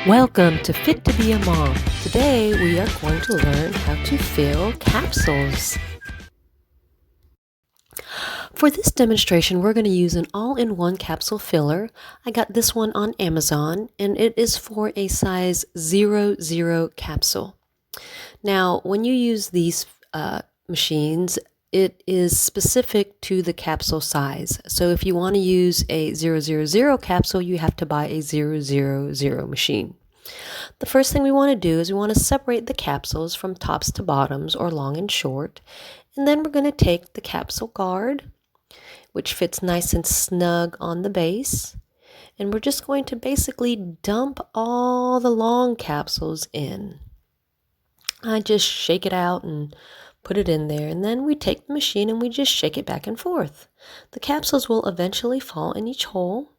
Welcome to Fit to be a Mom. Today we are going to learn how to fill capsules. For this demonstration, we're going to use an all-in-one capsule filler. I got this one on Amazon and it is for a size 00 capsule. Now, when you use these machines, it is specific to the capsule size. So if you want to use a 000 capsule, you have to buy a 000 machine. The first thing we want to do is we want to separate the capsules from tops to bottoms, or long and short. And then we're going to take the capsule guard, which fits nice and snug on the base. And we're just going to basically dump all the long capsules in. I just shake it out and put it in there. And then we take the machine and we just shake it back and forth. The capsules will eventually fall in each hole.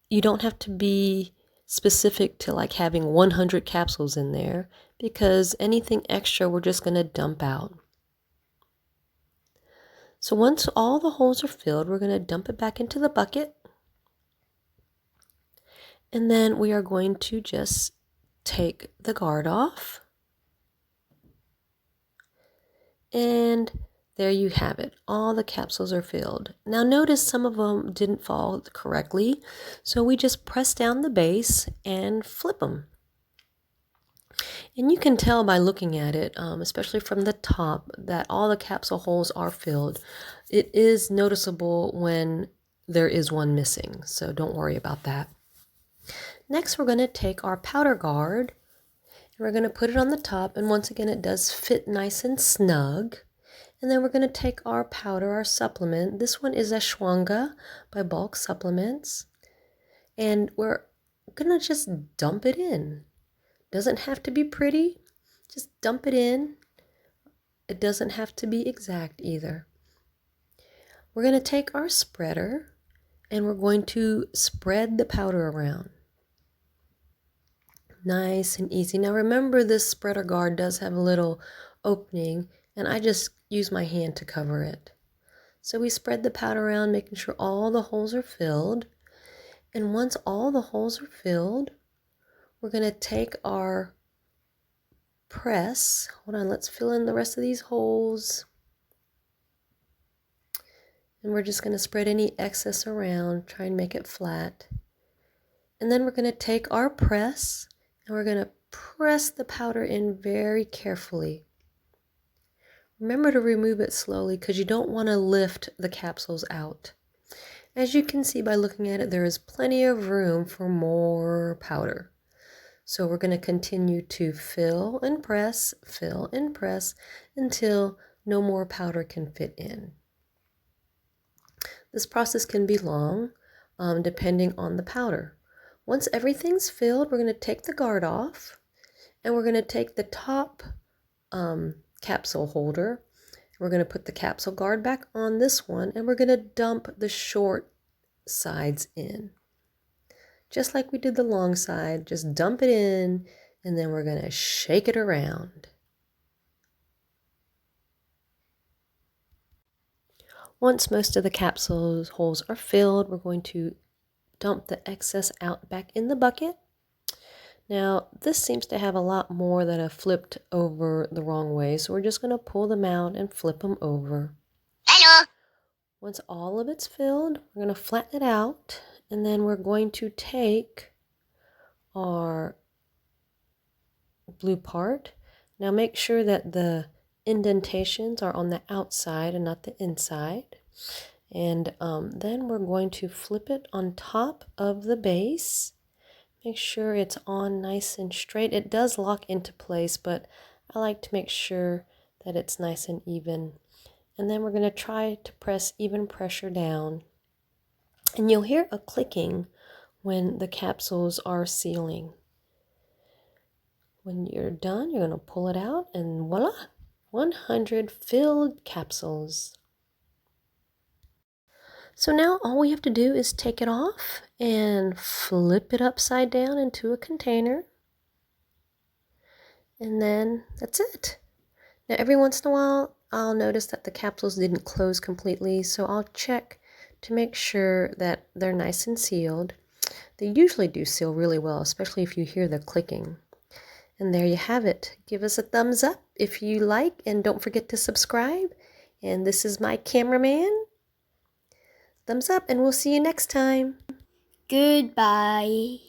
You don't have to be specific to like having 100 capsules in there, because anything extra we're just going to dump out. So once all the holes are filled, we're going to dump it back into the bucket. And then we are going to just take the guard off. And there you have it. All the capsules are filled. Now notice some of them didn't fall correctly, so we just press down the base and flip them. And you can tell by looking at it, especially from the top, that all the capsule holes are filled. It is noticeable when there is one missing, so don't worry about that. Next, we're going to take our powder guard, and we're going to put it on the top, and once again it does fit nice and snug. And then we're going to take our powder, our supplement. This one is Ashwanga by Bulk Supplements. And we're going to just dump it in. Doesn't have to be pretty. Just dump it in. It doesn't have to be exact either. We're going to take our spreader and we're going to spread the powder around. Nice and easy. Now remember, this spreader guard does have a little opening, and I just use my hand to cover it. So we spread the powder around, making sure all the holes are filled. And once all the holes are filled, we're going to take our press. Hold on, let's fill in the rest of these holes. And we're just going to spread any excess around, try and make it flat. And then we're going to take our press and we're going to press the powder in very carefully. Remember to remove it slowly because you don't want to lift the capsules out. As you can see by looking at it, there is plenty of room for more powder. So we're going to continue to fill and press until no more powder can fit in. This process can be long, depending on the powder. Once everything's filled, we're going to take the guard off, and we're going to take the top capsule holder. We're going to put the capsule guard back on this one, and we're going to dump the short sides in. Just like we did the long side, just dump it in, and then we're going to shake it around. Once most of the capsule holes are filled, we're going to dump the excess out back in the bucket. Now, this seems to have a lot more that have flipped over the wrong way, so we're just going to pull them out and flip them over. Hello! Once all of it's filled, we're going to flatten it out, and then we're going to take our blue part. Now make sure that the indentations are on the outside and not the inside. And then we're going to flip it on top of the base. Make sure it's on nice and straight. It does lock into place, but I like to make sure that it's nice and even. And then we're going to try to press even pressure down. And you'll hear a clicking when the capsules are sealing. When you're done, you're going to pull it out, and voila, 100 filled capsules. So now all we have to do is take it off and flip it upside down into a container. And then that's it. Now every once in a while, I'll notice that the capsules didn't close completely, so I'll check to make sure that they're nice and sealed. They usually do seal really well, especially if you hear the clicking. And there you have it. Give us a thumbs up if you like, and don't forget to subscribe. And this is my cameraman. Thumbs up, and we'll see you next time. Goodbye.